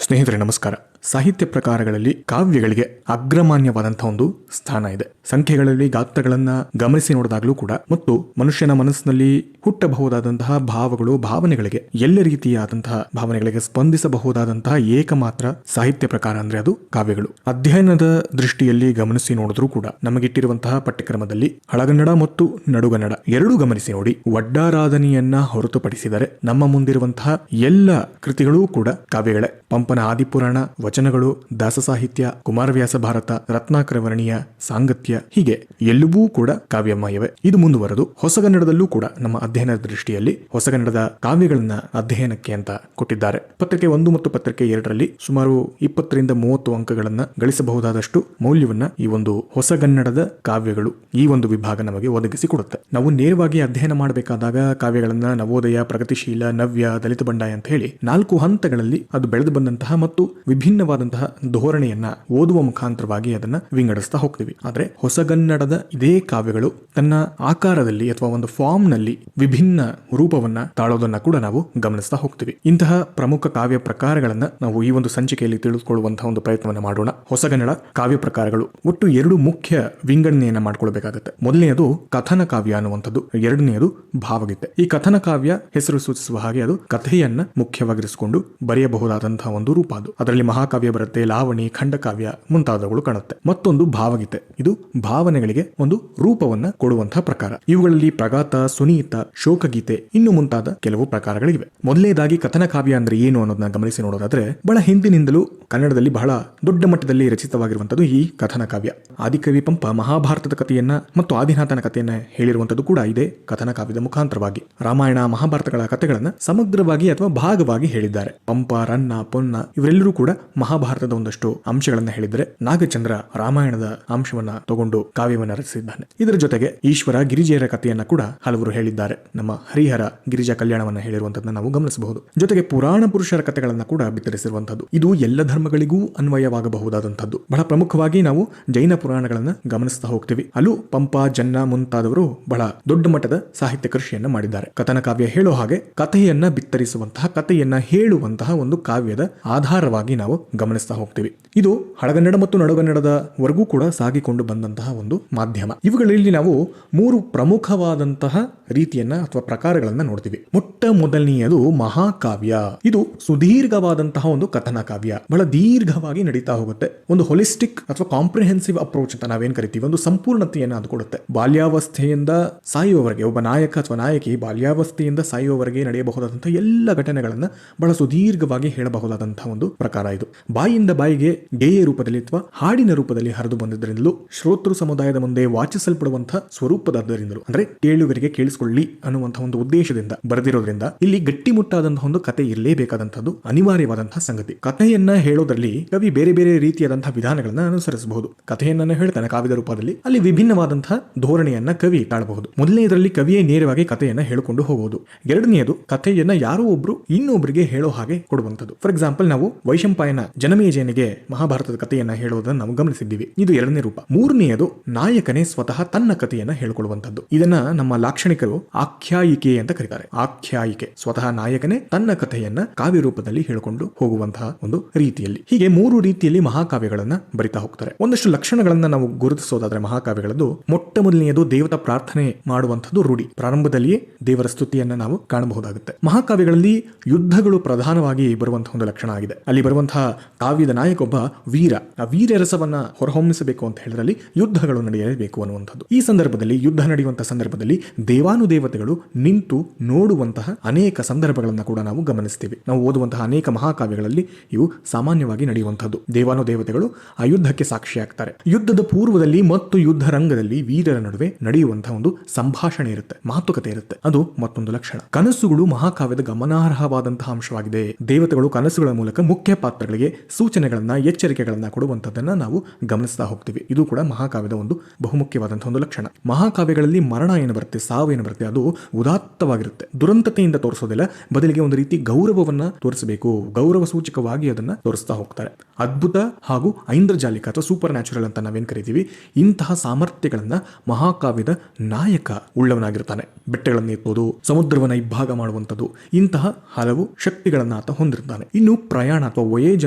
ಸ್ನೇಹಿತರೆ ನಮಸ್ಕಾರ. ಸಾಹಿತ್ಯ ಪ್ರಕಾರಗಳಲ್ಲಿ ಕಾವ್ಯಗಳಿಗೆ ಅಗ್ರಮಾನ್ಯವಾದಂತಹ ಒಂದು ಸ್ಥಾನ ಇದೆ. ಸಂಖ್ಯೆಗಳಲ್ಲಿ ಗಾತ್ರಗಳನ್ನ ಗಮನಿಸಿ ನೋಡಿದಾಗಲೂ ಕೂಡ ಮತ್ತು ಮನುಷ್ಯನ ಮನಸ್ಸಿನಲ್ಲಿ ಹುಟ್ಟಬಹುದಾದಂತಹ ಭಾವಗಳು, ಭಾವನೆಗಳಿಗೆ, ಎಲ್ಲ ರೀತಿಯಾದಂತಹ ಭಾವನೆಗಳಿಗೆ ಸ್ಪಂದಿಸಬಹುದಾದಂತಹ ಏಕಮಾತ್ರ ಸಾಹಿತ್ಯ ಪ್ರಕಾರ ಅಂದ್ರೆ ಅದು ಕಾವ್ಯಗಳು. ಅಧ್ಯಯನದ ದೃಷ್ಟಿಯಲ್ಲಿ ಗಮನಿಸಿ ನೋಡಿದ್ರೂ ಕೂಡ ನಮಗಿಟ್ಟಿರುವಂತಹ ಪಠ್ಯಕ್ರಮದಲ್ಲಿ ಹಳಗನ್ನಡ ಮತ್ತು ನಡುಗನ್ನಡ ಎರಡೂ ಗಮನಿಸಿ ನೋಡಿ, ಒಡ್ಡಾರಾಧನೆಯನ್ನ ಹೊರತುಪಡಿಸಿದರೆ ನಮ್ಮ ಮುಂದಿರುವಂತಹ ಎಲ್ಲ ಕೃತಿಗಳೂ ಕೂಡ ಕಾವ್ಯಗಳೇ. ಪಂಪನ ಆದಿಪುರಾಣ, ವಚನಗಳು, ದಾಸ ಸಾಹಿತ್ಯ, ಕುಮಾರವ್ಯಾಸ ಭಾರತ, ರತ್ನಾಕರ ವರ್ಣಿಯ, ಸಾಂಗತ್ಯ, ಹೀಗೆ ಎಲ್ಲವೂ ಕೂಡ ಕಾವ್ಯಮಯವೇ. ಇದು ಮುಂದುವರೆದು ಹೊಸಗನ್ನಡದಲ್ಲೂ ಕೂಡ ನಮ್ಮ ಅಧ್ಯಯನದ ದೃಷ್ಟಿಯಲ್ಲಿ ಹೊಸಗನ್ನಡದ ಕಾವ್ಯಗಳನ್ನ ಅಧ್ಯಯನಕ್ಕೆ ಅಂತ ಕೊಟ್ಟಿದ್ದಾರೆ. ಪತ್ರಿಕೆ 1 ಮತ್ತು ಪತ್ರಿಕೆ 2ರಲ್ಲಿ ಸುಮಾರು 20 ರಿಂದ 30 ಅಂಕಗಳನ್ನ ಗಳಿಸಬಹುದಾದಷ್ಟು ಮೌಲ್ಯವನ್ನ ಈ ಒಂದು ಹೊಸಗನ್ನಡದ ಕಾವ್ಯಗಳು, ಈ ಒಂದು ವಿಭಾಗ ನಮಗೆ ಒದಗಿಸಿಕೊಡುತ್ತೆ. ನಾವು ನೇರವಾಗಿ ಅಧ್ಯಯನ ಮಾಡಬೇಕಾದಾಗ ಕಾವ್ಯಗಳನ್ನ ನವೋದಯ, ಪ್ರಗತಿಶೀಲ, ನವ್ಯ, ದಲಿತ ಬಂಡಾಯ ಅಂತ ಹೇಳಿ 4 ಹಂತಗಳಲ್ಲಿ ಅದು ಬೆಳೆದು ಬಂದಂತಹ ಮತ್ತು ವಿಭಿನ್ನವಾದಂತಹ ಧೋರಣೆಯನ್ನ ಓದುವ ಮುಖಾಂತರವಾಗಿ ಅದನ್ನ ವಿಂಗಡಿಸ್ತಾ ಹೋಗ್ತೀವಿ. ಆದ್ರೆ ಹೊಸಗನ್ನಡದ ಇದೇ ಕಾವ್ಯಗಳು ತನ್ನ ಆಕಾರದಲ್ಲಿ ಅಥವಾ ಒಂದು ಫಾರ್ಮ್ ನಲ್ಲಿ ವಿಭಿನ್ನ ರೂಪವನ್ನ ತಾಳೋದನ್ನ ಕೂಡ ನಾವು ಗಮನಿಸ್ತಾ ಹೋಗ್ತೀವಿ. ಇಂತಹ ಪ್ರಮುಖ ಕಾವ್ಯ ಪ್ರಕಾರಗಳನ್ನ ನಾವು ಈ ಒಂದು ಸಂಚಿಕೆಯಲ್ಲಿ ತಿಳಿದುಕೊಳ್ಳುವಂತಹ ಒಂದು ಪ್ರಯತ್ನವನ್ನ ಮಾಡೋಣ. ಹೊಸಗನ್ನಡ ಕಾವ್ಯ ಪ್ರಕಾರಗಳು ಒಟ್ಟು 2 ಮುಖ್ಯ ವಿಂಗಡಣೆಯನ್ನ ಮಾಡ್ಕೊಳ್ಬೇಕಾಗುತ್ತೆ. ಮೊದಲನೆಯದು ಕಥನ ಕಾವ್ಯ ಅನ್ನುವಂಥದ್ದು, ಎರಡನೆಯದು ಭಾವಗೀತೆ. ಈ ಕಥನ ಕಾವ್ಯ ಹೆಸರು ಸೂಚಿಸುವ ಹಾಗೆ ಅದು ಕಥೆಯನ್ನ ಮುಖ್ಯವಾಗಿರಿಸಿಕೊಂಡು ಬರೆಯಬಹುದಾದಂತಹ ಒಂದು ರೂಪ. ಅದರಲ್ಲಿ ಮಹಾಕಾವ್ಯ ಬರುತ್ತೆ, ಲಾವಣಿ, ಖಂಡಕಾವ್ಯ ಮುಂತಾದವುಗಳು ಕಾಣುತ್ತೆ. ಮತ್ತೊಂದು ಭಾವಗೀತೆ, ಇದು ಭಾವನೆಗಳಿಗೆ ಒಂದು ರೂಪವನ್ನ ಕೊಡುವಂತಹ ಪ್ರಕಾರ. ಇವುಗಳಲ್ಲಿ ಪ್ರಗಾತ, ಸುನೀತ, ಶೋಕಗೀತೆ ಇನ್ನು ಮುಂತಾದ ಕೆಲವು ಪ್ರಕಾರಗಳಿವೆ. ಮೊದಲನೇದಾಗಿ ಕಥನ ಕಾವ್ಯ ಅಂದ್ರೆ ಏನು ಅನ್ನೋದನ್ನ ಗಮನಿಸಿ ನೋಡೋದಾದ್ರೆ, ಬಹಳ ಹಿಂದಿನಿಂದಲೂ ಕನ್ನಡದಲ್ಲಿ ಬಹಳ ದೊಡ್ಡ ಮಟ್ಟದಲ್ಲಿ ರಚಿತವಾಗಿರುವಂತದ್ದು ಈ ಕಥನ ಕಾವ್ಯ. ಆದಿಕವಿ ಪಂಪ ಮಹಾಭಾರತದ ಕಥೆಯನ್ನ ಮತ್ತು ಆದಿನಾಥನ ಕಥೆಯನ್ನ ಹೇಳಿರುವಂತದ್ದು ಕೂಡ ಇದೇ ಕಥನ ಕಾವ್ಯದ ಮುಖಾಂತರವಾಗಿ. ರಾಮಾಯಣ, ಮಹಾಭಾರತಗಳ ಕಥೆಗಳನ್ನ ಸಮಗ್ರವಾಗಿ ಅಥವಾ ಭಾಗವಾಗಿ ಹೇಳಿದ್ದಾರೆ. ಪಂಪ, ರನ್ನ, ಪೊನ್ನ ಇವರೆಲ್ಲರೂ ಕೂಡ ಮಹಾಭಾರತದ ಒಂದಷ್ಟು ಅಂಶಗಳನ್ನ ಹೇಳಿದರೆ, ನಾಗಚಂದ್ರ ರಾಮಾಯಣದ ಅಂಶವನ್ನ ತಗೊಂಡು ಕಾವ್ಯವನ್ನ ರಚಿಸಿದ್ದಾನೆ. ಇದರ ಜೊತೆಗೆ ಈಶ್ವರ, ಗಿರಿಜೆಯರ ಕಥೆಯನ್ನ ಕೂಡ ಹಲವರು ಹೇಳಿದ್ದಾರೆ. ನಮ್ಮ ಹರಿಹರ ಗಿರಿಜಾ ಕಲ್ಯಾಣವನ್ನ ಹೇಳಿರುವಂತದನ್ನ ನಾವು ಗಮನಿಸಬಹುದು. ಜೊತೆಗೆ ಪುರಾಣ ಪುರುಷರ ಕಥೆಗಳನ್ನ ಕೂಡ ಬಿತ್ತರಿಸಿರುವಂತದ್ದು. ಇದು ಎಲ್ಲ ಧರ್ಮಗಳಿಗೂ ಅನ್ವಯವಾಗಬಹುದಾದಂತದ್ದು. ಬಹಳ ಪ್ರಮುಖವಾಗಿ ನಾವು ಜೈನ ಪುರಾಣಗಳನ್ನ ಗಮನಿಸ್ತಾ ಹೋಗ್ತೀವಿ. ಅಲ್ಲೂ ಪಂಪ, ಜನ್ನ ಮುಂತಾದವರು ಬಹಳ ದೊಡ್ಡ ಮಟ್ಟದ ಸಾಹಿತ್ಯ ಕೃಷಿಯನ್ನ ಮಾಡಿದ್ದಾರೆ. ಕಥನ ಕಾವ್ಯ ಹೇಳೋ ಹಾಗೆ ಕಥೆಯನ್ನ ಬಿತ್ತರಿಸುವಂತಹ, ಕಥೆಯನ್ನ ಹೇಳುವಂತಹ ಒಂದು ಕಾವ್ಯದ ಆಧಾರವಾಗಿ ನಾವು ಗಮನಿಸ್ತಾ ಹೋಗ್ತೀವಿ. ಇದು ಹಳಗನ್ನಡ ಮತ್ತು ನಡುಗನ್ನಡದ ವರೆಗೂ ಕೂಡ ಸಾಗಿಕೊಂಡು ಬಂದಂತಹ ಒಂದು ಮಾಧ್ಯಮ. ಇವುಗಳಲ್ಲಿ ನಾವು 3 ಪ್ರಮುಖವಾದಂತಹ ರೀತಿಯನ್ನ ಅಥವಾ ಪ್ರಕಾರಗಳನ್ನ ನೋಡ್ತೀವಿ. ಮೊಟ್ಟ ಮೊದಲನೆಯದು ಮಹಾಕಾವ್ಯ. ಇದು ಸುದೀರ್ಘವಾದಂತಹ ಒಂದು ಕಥನ ಕಾವ್ಯ, ಬಹಳ ದೀರ್ಘವಾಗಿ ನಡೀತಾ ಹೋಗುತ್ತೆ. ಒಂದು ಹೊಲಿಸ್ಟಿಕ್ ಅಥವಾ ಕಾಂಪ್ರಿಹೆನ್ಸಿವ್ ಅಪ್ರೋಚ್ ಅಂತ ನಾವೇನ್ ಕರಿತೀವಿ, ಒಂದು ಸಂಪೂರ್ಣತೆಯನ್ನ ಅದು ಕೊಡುತ್ತೆ. ಬಾಲ್ಯಾವಸ್ಥೆಯಿಂದ ಸಾಯುವವರೆಗೆ ಒಬ್ಬ ನಾಯಕ ಅಥವಾ ನಾಯಕಿ ಬಾಲ್ಯಾವಸ್ಥೆಯಿಂದ ಸಾಯುವವರೆಗೆ ನಡೆಯಬಹುದಾದಂತಹ ಎಲ್ಲ ಘಟನೆಗಳನ್ನ ಬಹಳ ಸುದೀರ್ಘವಾಗಿ ಹೇಳಬಹುದಾದಂತಹ ಒಂದು ಪ್ರಕಾರ ಇದು. ಬಾಯಿಯಿಂದ ಬಾಯಿಗೆ ಗೇಯ ರೂಪದಲ್ಲಿ ಅಥವಾ ಹಾಡಿನ ರೂಪದಲ್ಲಿ ಹರಿದು ಬಂದಿದ್ದರಿಂದಲೂ, ಶ್ರೋತೃ ಸಮುದಾಯದ ಮುಂದೆ ವಾಚಿಸಲ್ಪಡುವಂತಹ ಸ್ವರೂಪದಾದ್ದರಿಂದಲೂ, ಅಂದ್ರೆ ಕೇಳುಗರಿಗೆ ಕೇಳಿಸಿಕೊಳ್ಳಿ ಅನ್ನುವಂತಹ ಒಂದು ಉದ್ದೇಶದಿಂದ ಬರೆದಿರೋದ್ರಿಂದ ಇಲ್ಲಿ ಗಟ್ಟಿಮುಟ್ಟಾದಂತಹ ಒಂದು ಕತೆ ಇರಲೇಬೇಕಾದಂತದ್ದು ಅನಿವಾರ್ಯವಾದಂತಹ ಸಂಗತಿ. ಕಥೆಯನ್ನ ಹೇಳೋದ್ರಲ್ಲಿ ಕವಿ ಬೇರೆ ಬೇರೆ ರೀತಿಯಾದಂತಹ ವಿಧಾನಗಳನ್ನ ಅನುಸರಿಸಬಹುದು. ಕಥೆಯನ್ನ ಹೇಳ್ತಾನೆ ಕಾವ್ಯದ ರೂಪದಲ್ಲಿ, ಅಲ್ಲಿ ವಿಭಿನ್ನವಾದಂತಹ ಧೋರಣೆಯನ್ನ ಕವಿ ತಾಳಬಹುದು. ಮೊದಲನೆಯದರಲ್ಲಿ ಕವಿಯೇ ನೇರವಾಗಿ ಕಥೆಯನ್ನ ಹೇಳಿಕೊಂಡು ಹೋಗುವುದು. ಎರಡನೆಯದು ಕಥೆಯನ್ನ ಯಾರೋ ಒಬ್ರು ಇನ್ನೊಬ್ಬರಿಗೆ ಹೇಳೋ ಹಾಗೆ ಕೊಡುವಂಥದ್ದು. ಫಾರ್ ಎಕ್ಸಾಂಪಲ್, ನಾವು ವೈಶಂಪಾಯನ ಜನಮೇಜಯನಿಗೆ ಮಹಾಭಾರತದ ಕಥೆಯನ್ನ ಹೇಳುವುದನ್ನು ನಾವು ಗಮನಿಸಿದ್ದೀವಿ. ಇದು ಎರಡನೇ ರೂಪ. ಮೂರನೆಯದು ನಾಯಕನೇ ಸ್ವತಃ ತನ್ನ ಕಥೆಯನ್ನ ಹೇಳಿಕೊಳ್ಳುವಂಥದ್ದು. ಇದನ್ನ ನಮ್ಮ ಲಾಕ್ಷಣಿಕರು ಆಖ್ಯಾಯಿಕೆ ಅಂತ ಕರೀತಾರೆ. ಆಖ್ಯಾಯಿಕೆ, ಸ್ವತಃ ನಾಯಕನೇ ತನ್ನ ಕಥೆಯನ್ನ ಕಾವ್ಯ ರೂಪದಲ್ಲಿ ಹೇಳಿಕೊಂಡು ಹೋಗುವಂತಹ ಒಂದು ರೀತಿಯಲ್ಲಿ. ಹೀಗೆ 3 ರೀತಿಯಲ್ಲಿ ಮಹಾಕಾವ್ಯಗಳನ್ನ ಬರಿತಾ ಹೋಗ್ತಾರೆ. ಒಂದಷ್ಟು ಲಕ್ಷಣಗಳನ್ನ ನಾವು ಗುರುತಿಸೋದಾದ್ರೆ ಮಹಾಕಾವ್ಯಗಳದ್ದು, ಮೊಟ್ಟ ಮೊದಲನೆಯದು ದೇವತಾ ಪ್ರಾರ್ಥನೆ ಮಾಡುವಂಥದ್ದು ರೂಢಿ. ಪ್ರಾರಂಭದಲ್ಲಿಯೇ ದೇವರ ಸ್ತುತಿಯನ್ನ ನಾವು ಕಾಣಬಹುದಾಗುತ್ತೆ. ಮಹಾಕಾವ್ಯಗಳಲ್ಲಿ ಯುದ್ಧಗಳು ಪ್ರಧಾನವಾಗಿ ಬರುವಂತಹ ಒಂದು ಲಕ್ಷಣ ಆಗಿದೆ. ಅಲ್ಲಿ ಬರುವಂತಹ ಕಾವ್ಯದ ನಾಯಕ ಒಬ್ಬ ವೀರ. ಆ ವೀರ ರಸವನ್ನ ಹೊರಹೊಮ್ಮಿಸಬೇಕು ಅಂತ ಹೇಳಿದ್ರಲ್ಲಿ ಯುದ್ಧಗಳು ನಡೆಯಲೇಬೇಕು ಅನ್ನುವಂಥದ್ದು. ಈ ಸಂದರ್ಭದಲ್ಲಿ, ಯುದ್ಧ ನಡೆಯುವಂತಹ ಸಂದರ್ಭದಲ್ಲಿ ದೇವಾನುದೇವತೆಗಳು ನಿಂತು ನೋಡುವಂತಹ ಅನೇಕ ಸಂದರ್ಭಗಳನ್ನ ಕೂಡ ನಾವು ಗಮನಿಸ್ತೀವಿ. ನಾವು ಓದುವಂತಹ ಅನೇಕ ಮಹಾಕಾವ್ಯಗಳಲ್ಲಿ ಇವು ಸಾಮಾನ್ಯವಾಗಿ ನಡೆಯುವಂತಹದ್ದು. ದೇವಾನುದೇವತೆಗಳು ಆ ಯುದ್ಧಕ್ಕೆ ಸಾಕ್ಷಿಯಾಗ್ತಾರೆ. ಯುದ್ಧದ ಪೂರ್ವದಲ್ಲಿ ಮತ್ತು ಯುದ್ಧ ರಂಗದಲ್ಲಿ ವೀರರ ನಡುವೆ ನಡೆಯುವಂತಹ ಒಂದು ಸಂಭಾಷಣೆ ಇರುತ್ತೆ, ಮಾತುಕತೆ ಇರುತ್ತೆ. ಅದು ಮತ್ತೊಂದು ಲಕ್ಷಣ. ಕನಸುಗಳು ಮಹಾಕಾವ್ಯದ ಗಮನಾರ್ಹವಾದಂತಹ ಅಂಶವಾಗಿದೆ. ದೇವತೆಗಳು ಕನಸುಗಳ ಮೂಲಕ ಮುಖ್ಯ ಪಾತ್ರಗಳಿಗೆ ಸೂಚನೆಗಳನ್ನ, ಎಚ್ಚರಿಕೆಗಳನ್ನ ಕೊಡುವಂತದನ್ನ ನಾವು ಗಮನಿಸ್ತಾ ಹೋಗ್ತೀವಿ. ಇದು ಕೂಡ ಮಹಾಕಾವ್ಯದ ಒಂದು ಬಹುಮುಖ್ಯವಾದಂತಹ ಒಂದು ಲಕ್ಷಣ. ಮಹಾಕಾವ್ಯಗಳಲ್ಲಿ ಮರಣ ಏನು ಬರುತ್ತೆ, ಸಾವು ಏನು ಬರುತ್ತೆ, ಅದು ಉದಾತ್ತವಾಗಿರುತ್ತೆ. ದುರಂತತೆಯಿಂದ ತೋರಿಸೋದಿಲ್ಲ, ಬದಲಿಗೆ ಒಂದು ರೀತಿ ಗೌರವವನ್ನ ತೋರಿಸಬೇಕು. ಗೌರವ ಸೂಚಕವಾಗಿ ಅದನ್ನ ತೋರಿಸ್ತಾ ವಿವರಿಸ್ತಾ ಹೋಗ್ತಾರೆ. ಅದ್ಭುತ ಹಾಗೂ ಐಂದ್ರಜಾಲಿಕ ಅಥವಾ ಸೂಪರ್ ನ್ಯಾಚುರಲ್ ಅಂತ ನಾವೇನ್ ಕರಿತೀವಿ, ಇಂತಹ ಸಾಮರ್ಥ್ಯಗಳನ್ನ ಮಹಾಕಾವ್ಯದ ನಾಯಕ ಉಳ್ಳವನಾಗಿರ್ತಾನೆ. ಬೆಟ್ಟಗಳನ್ನು ಎತ್ತೋದು, ಸಮುದ್ರವನ್ನ ಇಬ್ಬಾಗ ಮಾಡುವಂಥದ್ದು, ಇಂತಹ ಹಲವು ಶಕ್ತಿಗಳನ್ನ ಆತ ಹೊಂದಿರ್ತಾನೆ. ಇನ್ನು ಪ್ರಯಾಣ ಅಥವಾ ವೊಯೇಜ್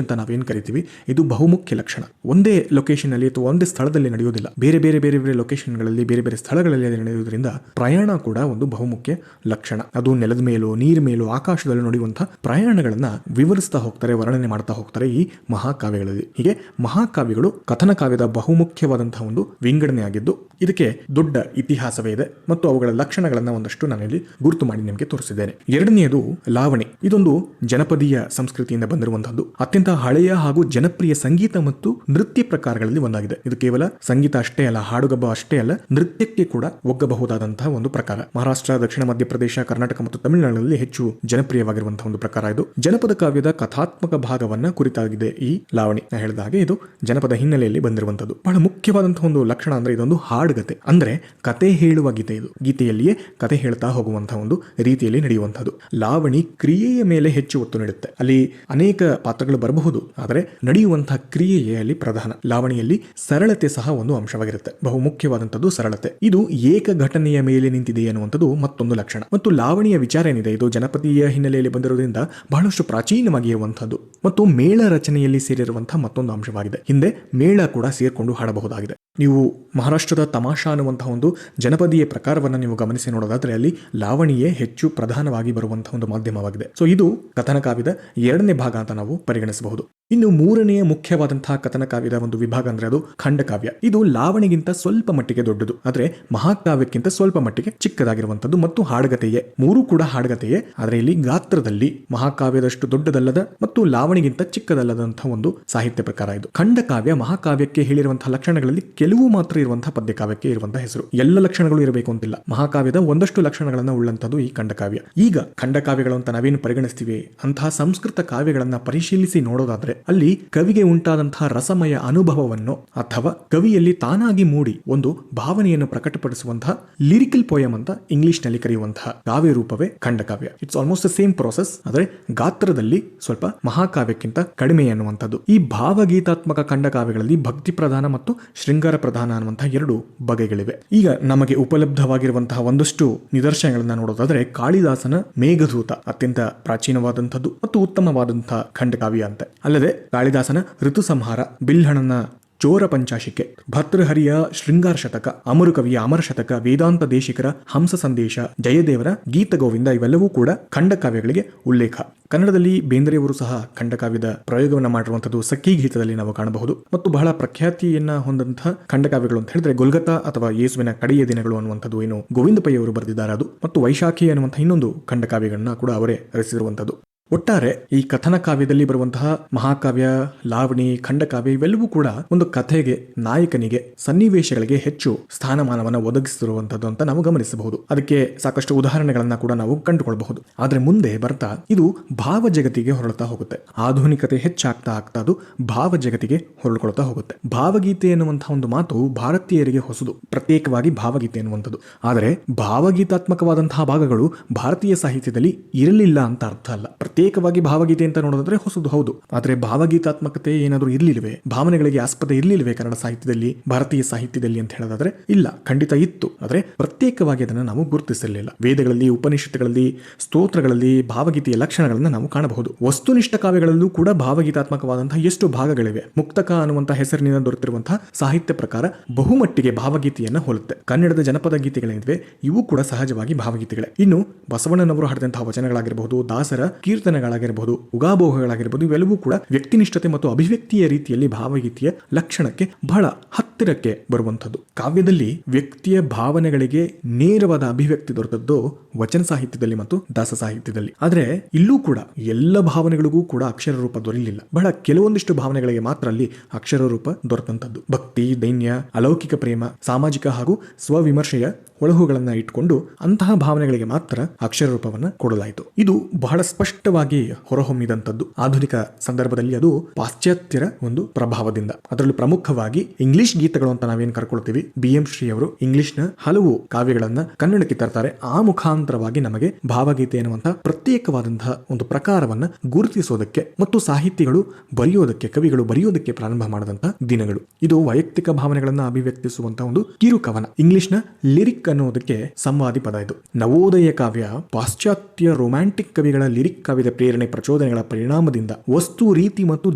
ಅಂತ ನಾವೇನ್ ಕರಿತೀವಿ, ಇದು ಬಹುಮುಖ್ಯ ಲಕ್ಷಣ. ಒಂದೇ ಲೊಕೇಶನ್ ಅಲ್ಲಿ ಅಥವಾ ಒಂದೇ ಸ್ಥಳದಲ್ಲಿ ನಡೆಯೋದಿಲ್ಲ, ಬೇರೆ ಬೇರೆ ಬೇರೆ ಬೇರೆ ಲೊಕೇಶನ್ಗಳಲ್ಲಿ ಬೇರೆ ಬೇರೆ ಸ್ಥಳಗಳಲ್ಲಿ ನಡೆಯುವುದರಿಂದ ಪ್ರಯಾಣ ಕೂಡ ಒಂದು ಬಹುಮುಖ್ಯ ಲಕ್ಷಣ. ಅದು ನೆಲದ ಮೇಲೋ ನೀರ ಮೇಲೋ ಆಕಾಶದಲ್ಲಿ ನಡೆಯುವಂತಹ ಪ್ರಯಾಣಗಳನ್ನ ವಿವರಿಸ್ತಾ ಹೋಗ್ತಾರೆ, ವರ್ಣನೆ ಮಾಡ್ತಾ ಹೋಗ್ತಾರೆ ಈ ಮಹಾಕಾವ್ಯಗಳಲ್ಲಿ. ಹೀಗೆ ಮಹಾಕಾವ್ಯಗಳು ಕಥನ ಕಾವ್ಯದ ಬಹುಮುಖ್ಯವಾದಂತಹ ಒಂದು ವಿಂಗಡಣೆ ಆಗಿದ್ದು, ಇದಕ್ಕೆ ದೊಡ್ಡ ಇತಿಹಾಸವೇ ಇದೆ ಮತ್ತು ಅವುಗಳ ಲಕ್ಷಣಗಳನ್ನ ಒಂದಷ್ಟು ನಾನಿಲ್ಲಿ ಗುರುತು ಮಾಡಿ ನಿಮಗೆ ತೋರಿಸಿದ್ದೇನೆ. ಎರಡನೆಯದು ಲಾವಣಿ. ಇದೊಂದು ಜನಪದೀಯ ಸಂಸ್ಕೃತಿಯಿಂದ ಬಂದಿರುವಂತಹದ್ದು, ಅತ್ಯಂತ ಹಳೆಯ ಹಾಗೂ ಜನಪ್ರಿಯ ಸಂಗೀತ ಮತ್ತು ನೃತ್ಯ ಪ್ರಕಾರಗಳಲ್ಲಿ ಒಂದಾಗಿದೆ. ಇದು ಕೇವಲ ಸಂಗೀತ ಅಷ್ಟೇ ಅಲ್ಲ, ಹಾಡುಗಬ್ಬ ಅಷ್ಟೇ ಅಲ್ಲ, ನೃತ್ಯಕ್ಕೆ ಕೂಡ ಒಗ್ಗಬಹುದಾದಂತಹ ಒಂದು ಪ್ರಕಾರ. ಮಹಾರಾಷ್ಟ್ರ, ದಕ್ಷಿಣ ಮಧ್ಯಪ್ರದೇಶ, ಕರ್ನಾಟಕ ಮತ್ತು ತಮಿಳುನಾಡಿನಲ್ಲಿ ಹೆಚ್ಚು ಜನಪ್ರಿಯವಾಗಿರುವಂತಹ ಒಂದು ಪ್ರಕಾರ ಇದು. ಜನಪದ ಕಾವ್ಯದ ಕಥಾತ್ಮಕ ಭಾಗವನ್ನ ಕುರಿತಾಗಿದೆ ಈ ಲಾವಣಿ. ನಾ ಹೇಳಿದ ಹಾಗೆ ಇದು ಜನಪದ ಹಿನ್ನೆಲೆಯಲ್ಲಿ ಬಂದಿರುವಂತದ್ದು. ಬಹಳ ಮುಖ್ಯವಾದಂತಹ ಒಂದು ಲಕ್ಷಣ ಅಂದ್ರೆ ಇದೊಂದು ಹಾಡುಗತೆ, ಅಂದ್ರೆ ಕತೆ ಹೇಳುವ ಗೀತೆ. ಇದು ಗೀತೆಯಲ್ಲಿಯೇ ಕತೆ ಹೇಳ್ತಾ ಹೋಗುವಂತಹ ಒಂದು ರೀತಿಯಲ್ಲಿ ನಡೆಯುವಂತಹದ್ದು. ಲಾವಣಿ ಕ್ರಿಯೆಯ ಮೇಲೆ ಹೆಚ್ಚು ಒತ್ತು ನೀಡುತ್ತೆ. ಅಲ್ಲಿ ಅನೇಕ ಪಾತ್ರಗಳು ಬರಬಹುದು, ಆದರೆ ನಡೆಯುವಂತಹ ಕ್ರಿಯೆಯೇ ಅಲ್ಲಿ ಪ್ರಧಾನ. ಲಾವಣಿಯಲ್ಲಿ ಸರಳತೆ ಸಹ ಒಂದು ಅಂಶವಾಗಿರುತ್ತೆ. ಬಹು ಮುಖ್ಯವಾದಂತದ್ದು ಸರಳತೆ. ಇದು ಏಕ ಘಟನೆಯ ಮೇಲೆ ನಿಂತಿದೆ ಅನ್ನುವಂಥದ್ದು ಮತ್ತೊಂದು ಲಕ್ಷಣ. ಮತ್ತು ಲಾವಣಿಯ ವಿಚಾರ ಏನಿದೆ, ಇದು ಜನಪದೀಯ ಹಿನ್ನೆಲೆಯಲ್ಲಿ ಬಂದಿರೋದ್ರಿಂದ ಬಹಳಷ್ಟು ಪ್ರಾಚೀನವಾಗಿ ಇರುವಂತಹದ್ದು ಮತ್ತು ಮೇಳ ರಚನೆಯಲ್ಲಿ ಸೇರಿರುವಂತಹ ಮತ್ತೊಂದು ಅಂಶವಾಗಿದೆ. ಹಿಂದೆ ಮೇಳ ಕೂಡ ಸೇರ್ಕೊಂಡು ಹಾಡಬಹುದಾಗಿದೆ. ನೀವು ಮಹಾರಾಷ್ಟ್ರದ ತಮಾಷಾ ಅನ್ನುವಂತಹ ಒಂದು ಜನಪದೀಯ ಪ್ರಕಾರವನ್ನು ನೀವು ಗಮನಿಸಿ ನೋಡೋದಾದ್ರೆ ಅಲ್ಲಿ ಲಾವಣಿಯೇ ಹೆಚ್ಚು ಪ್ರಧಾನವಾಗಿ ಬರುವಂತಹ ಒಂದು ಮಾಧ್ಯಮವಾಗಿದೆ. ಸೊ ಇದು ಕಥನ ಕಾವ್ಯದ ಎರಡನೇ ಭಾಗ ಅಂತ ನಾವು ಪರಿಗಣಿಸಬಹುದು. ಇನ್ನು ಮೂರನೆಯ ಮುಖ್ಯವಾದಂತಹ ಕಥನ ಕಾವ್ಯದ ಒಂದು ವಿಭಾಗ ಅಂದ್ರೆ ಅದು ಖಂಡಕಾವ್ಯ. ಇದು ಲಾವಣಿಗಿಂತ ಸ್ವಲ್ಪ ಮಟ್ಟಿಗೆ ದೊಡ್ಡದು, ಆದ್ರೆ ಮಹಾಕಾವ್ಯಕ್ಕಿಂತ ಸ್ವಲ್ಪ ಮಟ್ಟಿಗೆ ಚಿಕ್ಕದಾಗಿರುವಂತದ್ದು ಮತ್ತು ಹಾಡುಗತೆಯೇ. ಮೂರು ಕೂಡ ಹಾಡುಗತೆಯೇ, ಆದರೆ ಇಲ್ಲಿ ಗಾತ್ರದಲ್ಲಿ ಮಹಾಕಾವ್ಯದಷ್ಟು ದೊಡ್ಡದಲ್ಲದ ಮತ್ತು ಲಾವಣಿಗಿಂತ ಚಿಕ್ಕದಲ್ಲದಂತಹ ಒಂದು ಸಾಹಿತ್ಯ ಪ್ರಕಾರ ಇದು. ಖಂಡಕಾವ್ಯ ಮಹಾಕಾವ್ಯಕ್ಕೆ ಹೇಳಿರುವಂತಹ ಲಕ್ಷಣಗಳಲ್ಲಿ ಕೆಲವು ಮಾತ್ರ ಇರುವಂತಹ ಪದ್ಯಕಾವ್ಯಕ್ಕೆ ಇರುವಂತಹ ಹೆಸರು. ಎಲ್ಲ ಲಕ್ಷಣಗಳು ಇರಬೇಕು ಅಂತಿಲ್ಲ. ಮಹಾಕಾವ್ಯದ ಒಂದಷ್ಟು ಲಕ್ಷಣಗಳನ್ನ ಉಳ್ಳಂತದ್ದು ಈ ಖಂಡಕಾವ್ಯ. ಈಗ ಖಂಡಕಾವ್ಯಗಳು ಅಂತ ನಾವೇನು ಪರಿಗಣಿಸ್ತೀವಿ, ಅಂತಹ ಸಂಸ್ಕೃತ ಕಾವ್ಯಗಳನ್ನ ಪರಿಶೀಲಿಸಿ ನೋಡೋದಾದ್ರೆ ಅಲ್ಲಿ ಕವಿಗೆ ಉಂಟಾದಂತಹ ರಸಮಯ ಅನುಭವವನ್ನು ಅಥವಾ ಕವಿಯಲ್ಲಿ ತಾನಾಗಿ ಮೂಡಿ ಒಂದು ಭಾವನೆಯನ್ನು ಪ್ರಕಟಪಡಿಸುವಂತಹ ಲಿರಿಕಲ್ ಪೋಯಮ್ ಅಂತ ಇಂಗ್ಲಿಷ್ ನಲ್ಲಿ ಕರೆಯುವಂತಹ ಕಾವ್ಯ ರೂಪವೇ ಖಂಡಕಾವ್ಯ. It's almost the same process, ಆದರೆ ಗಾತ್ರದಲ್ಲಿ ಸ್ವಲ್ಪ ಮಹಾಕಾವ್ಯಕ್ಕಿಂತ ಕಡಿಮೆ ಅನ್ನುವಂಥದ್ದು. ಈ ಭಾವಗೀತಾತ್ಮಕ ಖಂಡಕಾವ್ಯಗಳಲ್ಲಿ ಭಕ್ತಿ ಪ್ರಧಾನ ಮತ್ತು ಶೃಂಗಾರ ಪ್ರಧಾನ ಅನ್ನುವಂತಹ ಎರಡು ಬಗೆಗಳಿವೆ. ಈಗ ನಮಗೆ ಉಪಲಬ್ಧವಾಗಿರುವಂತಹ ಒಂದಷ್ಟು ನಿದರ್ಶನಗಳನ್ನ ನೋಡೋದಾದ್ರೆ ಕಾಳಿದಾಸನ ಮೇಘದೂತ ಅತ್ಯಂತ ಪ್ರಾಚೀನವಾದಂಥದ್ದು ಮತ್ತು ಉತ್ತಮವಾದಂತಹ ಖಂಡಕಾವ್ಯ ಅಂತೆ. ಅಲ್ಲದೆ ಕಾಳಿದಾಸನ ಋತು ಸಂಹಾರ, ಬಿಲ್ಹಣನ ಚೋರ ಪಂಚಾಶಿಕೆ, ಭರ್ತೃಹರಿಯ ಶೃಂಗಾರ ಶತಕ, ಅಮರುಕವಿಯ ಅಮರ ಶತಕ, ವೇದಾಂತ ದೇಶಿಕರ ಹಂಸ ಸಂದೇಶ, ಜಯದೇವರ ಗೀತ ಗೋವಿಂದ ಇವೆಲ್ಲವೂ ಕೂಡ ಖಂಡಕಾವ್ಯಗಳಿಗೆ ಉಲ್ಲೇಖ. ಕನ್ನಡದಲ್ಲಿ ಬೇಂದ್ರೆಯವರು ಸಹ ಖಂಡಕಾವ್ಯದ ಪ್ರಯೋಗವನ್ನು ಮಾಡಿರುವಂತದ್ದು ಸಖಿ ಗೀತದಲ್ಲಿ ನಾವು ಕಾಣಬಹುದು. ಮತ್ತು ಬಹಳ ಪ್ರಖ್ಯಾತಿಯನ್ನ ಹೊಂದಂತಹ ಖಂಡಕಾವ್ಯಗಳು ಅಂತ ಹೇಳಿದ್ರೆ ಗೊಲ್ಗತಾ ಅಥವಾ ಯೇಸುವಿನ ಕಡೆಯ ದಿನಗಳು ಅನ್ನುವಂಥದ್ದು ಏನು ಗೋವಿಂದ ಪೈ ಅವರು ಬರೆದಿದ್ದಾರೆ ಅದು, ಮತ್ತು ವೈಶಾಖಿ ಅನ್ನುವಂತಹ ಇನ್ನೊಂದು ಖಂಡಕಾವ್ಯಗಳನ್ನ ಕೂಡ ಅವರೇ ರಚಿಸಿರುವಂತದ್ದು. ಒಟ್ಟಾರೆ ಈ ಕಥನ ಕಾವ್ಯದಲ್ಲಿ ಬರುವಂತಹ ಮಹಾಕಾವ್ಯ, ಲಾವಣಿ, ಖಂಡಕಾವ್ಯ ಇವೆಲ್ಲವೂ ಕೂಡ ಒಂದು ಕಥೆಗೆ, ನಾಯಕನಿಗೆ, ಸನ್ನಿವೇಶಗಳಿಗೆ ಹೆಚ್ಚು ಸ್ಥಾನಮಾನವನ್ನು ಒದಗಿಸಿರುವಂತದ್ದು ಅಂತ ನಾವು ಗಮನಿಸಬಹುದು. ಅದಕ್ಕೆ ಸಾಕಷ್ಟು ಉದಾಹರಣೆಗಳನ್ನ ಕೂಡ ನಾವು ಕಂಡುಕೊಳ್ಳಬಹುದು. ಆದ್ರೆ ಮುಂದೆ ಬರ್ತಾ ಇದು ಭಾವ ಜಗತ್ತಿಗೆ ಹೊರಳ್ತಾ ಹೋಗುತ್ತೆ. ಆಧುನಿಕತೆ ಹೆಚ್ಚಾಗ್ತಾ ಆಗ್ತಾ ಅದು ಭಾವ ಜಗತ್ತಿಗೆ ಹೊರಳ್ಕೊಳ್ತಾ ಹೋಗುತ್ತೆ. ಭಾವಗೀತೆ ಎನ್ನುವಂತಹ ಒಂದು ಮಾತು ಭಾರತೀಯರಿಗೆ ಹೊಸದು, ಪ್ರತ್ಯೇಕವಾಗಿ ಭಾವಗೀತೆ ಎನ್ನುವಂಥದ್ದು. ಆದರೆ ಭಾವಗೀತಾತ್ಮಕವಾದಂತಹ ಭಾಗಗಳು ಭಾರತೀಯ ಸಾಹಿತ್ಯದಲ್ಲಿ ಇರಲಿಲ್ಲ ಅಂತ ಅರ್ಥ ಅಲ್ಲ. ಪ್ರತ್ಯೇಕವಾಗಿ ಭಾವಗೀತೆ ಅಂತ ನೋಡೋದಾದ್ರೆ ಹೊಸದು ಹೌದು, ಆದ್ರೆ ಭಾವಗೀತಾತ್ಮಕತೆ ಏನಾದರೂ ಇರ್ಲಿಲ್ವೇ, ಭಾವನೆಗಳಿಗೆ ಆಸ್ಪದ ಇರ್ಲಿಲ್ವೇ ಕನ್ನಡ ಸಾಹಿತ್ಯದಲ್ಲಿ, ಭಾರತೀಯ ಸಾಹಿತ್ಯದಲ್ಲಿ ಅಂತ ಹೇಳೋದಾದ್ರೆ ಇಲ್ಲ, ಖಂಡಿತ ಇತ್ತು. ಆದ್ರೆ ಪ್ರತ್ಯೇಕವಾಗಿ ಅದನ್ನು ನಾವು ಗುರುತಿಸಿರಲಿಲ್ಲ. ವೇದಗಳಲ್ಲಿ, ಉಪನಿಷತ್ತುಗಳಲ್ಲಿ, ಸ್ತೋತ್ರಗಳಲ್ಲಿ ಭಾವಗೀತೆಯ ಲಕ್ಷಣಗಳನ್ನು ನಾವು ಕಾಣಬಹುದು. ವಸ್ತುನಿಷ್ಠ ಕಾವ್ಯಗಳಲ್ಲೂ ಕೂಡ ಭಾವಗೀತಾತ್ಮಕವಾದಂತಹ ಎಷ್ಟು ಭಾಗಗಳಿವೆ. ಮುಕ್ತಕ ಅನ್ನುವಂತಹ ಹೆಸರಿನಿಂದ ದೊರೆತಿರುವಂತಹ ಸಾಹಿತ್ಯ ಪ್ರಕಾರ ಬಹುಮಟ್ಟಿಗೆ ಭಾವಗೀತೆಯನ್ನ ಹೋಲುತ್ತೆ. ಕನ್ನಡದ ಜನಪದ ಗೀತೆಗಳೇನಿವೆ ಇವು ಕೂಡ ಸಹಜವಾಗಿ ಭಾವಗೀತೆಗಳೇ. ಇನ್ನು ಬಸವಣ್ಣನವರು ಹಾಡಿದಂತಹ ವಚನಗಳಾಗಿರಬಹುದು, ದಾಸರ ಕೀರ್ತನೆಗಳಾಗಿರಬಹುದು, ಉಗಾಬೋಹಗಳಾಗಿರಬಹುದು, ಇವೆಲ್ಲವೂ ಕೂಡ ವ್ಯಕ್ತಿನಿಷ್ಠತೆ ಮತ್ತು ಅಭಿವ್ಯಕ್ತಿಯ ರೀತಿಯಲ್ಲಿ ಭಾವಗೀತೆಯ ಲಕ್ಷಣಕ್ಕೆ ಬಹಳ ಹತ್ತಿರಕ್ಕೆ ಬರುವಂಥದ್ದು. ಕಾವ್ಯದಲ್ಲಿ ವ್ಯಕ್ತಿಯ ಭಾವನೆಗಳಿಗೆ ನೇರವಾದ ಅಭಿವ್ಯಕ್ತಿ ದೊರೆತದ್ದು ವಚನ ಸಾಹಿತ್ಯದಲ್ಲಿ ಮತ್ತು ದಾಸ ಸಾಹಿತ್ಯದಲ್ಲಿ. ಆದ್ರೆ ಇಲ್ಲೂ ಕೂಡ ಎಲ್ಲ ಭಾವನೆಗಳಿಗೂ ಕೂಡ ಅಕ್ಷರ ರೂಪ ದೊರೆಯಲಿಲ್ಲ. ಬಹಳ ಕೆಲವೊಂದಿಷ್ಟು ಭಾವನೆಗಳಿಗೆ ಮಾತ್ರ ಅಲ್ಲಿ ಅಕ್ಷರ ರೂಪ ದೊರೆತಂತದ್ದು. ಭಕ್ತಿ, ದೈನ್ಯ, ಅಲೌಕಿಕ ಪ್ರೇಮ, ಸಾಮಾಜಿಕ ಹಾಗೂ ಸ್ವವಿಮರ್ಶೆಯ ಒಳಹುಗಳನ್ನ ಇಟ್ಕೊಂಡು ಅಂತಹ ಭಾವನೆಗಳಿಗೆ ಮಾತ್ರ ಅಕ್ಷರ ರೂಪವನ್ನ ಕೊಡಲಾಯಿತು. ಇದು ಬಹಳ ಸ್ಪಷ್ಟವಾಗಿ ಹೊರಹೊಮ್ಮಿದಂಥದ್ದು. ಆಧುನಿಕ ಸಂದರ್ಭದಲ್ಲಿ ಅದು ಪಾಶ್ಚಾತ್ಯರ ಒಂದು ಪ್ರಭಾವದಿಂದ, ಅದರಲ್ಲೂ ಪ್ರಮುಖವಾಗಿ ಇಂಗ್ಲಿಷ್ ಗೀತ ಸಂಚಿತಗಳು ಅಂತ ನಾವೇನ್ ಕರ್ಕೊಳ್ತೀವಿ, BM ಶ್ರೀ ಅವರು ಇಂಗ್ಲಿಷ್ನ ಹಲವು ಕಾವ್ಯಗಳನ್ನ ಕನ್ನಡಕ್ಕೆ ತರ್ತಾರೆ. ಆ ಮುಖಾಂತರವಾಗಿ ನಮಗೆ ಭಾವಗೀತೆ ಎನ್ನುವಂತಹ ಪ್ರತ್ಯೇಕವಾದಂತಹ ಒಂದು ಪ್ರಕಾರವನ್ನ ಗುರುತಿಸೋದಕ್ಕೆ ಮತ್ತು ಸಾಹಿತಿಗಳು ಬರೆಯೋದಕ್ಕೆ, ಕವಿಗಳು ಬರೆಯೋದಕ್ಕೆ ಪ್ರಾರಂಭ ಮಾಡಿದಂತಹ ದಿನಗಳು. ಇದು ವೈಯಕ್ತಿಕ ಭಾವನೆಗಳನ್ನ ಅಭಿವ್ಯಕ್ತಿಸುವಂತಹ ಒಂದು ಕಿರುಕವನ. ಇಂಗ್ಲಿಷ್ನ ಲಿರಿಕ್ ಅನ್ನೋದಕ್ಕೆ ಸಂವಾದಿ ಪದ ಇದು. ನವೋದಯ ಕಾವ್ಯ ಪಾಶ್ಚಾತ್ಯ ರೊಮ್ಯಾಂಟಿಕ್ ಕವಿಗಳ ಲಿರಿಕ್ ಕಾವ್ಯದ ಪ್ರೇರಣೆ ಪ್ರಚೋದನೆಗಳ ಪರಿಣಾಮದಿಂದ ವಸ್ತು, ರೀತಿ ಮತ್ತು